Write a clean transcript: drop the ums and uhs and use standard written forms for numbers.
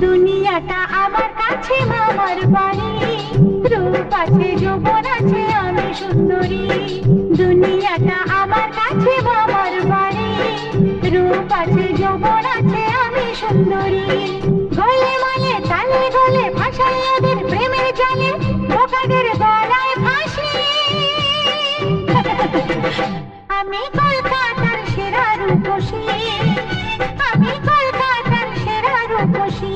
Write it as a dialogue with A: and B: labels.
A: দুনিয়াটা আমার কাছে মামার বাড়ি, রূপ আছে যৌবন আছে আমি সুন্দরী। দুনিয়াটা আমার কাছে মামার বাড়ি, রূপ আছে যৌবন আছে আমি সুন্দরী। গলে মালে তালে গলে ভাসাই ওদের প্রেমের জালে, বোকাদের গলায় ফাঁসি। আমি কলকাতার সেরা রূপসী, আমি কলকাতার সেরা রূপসী।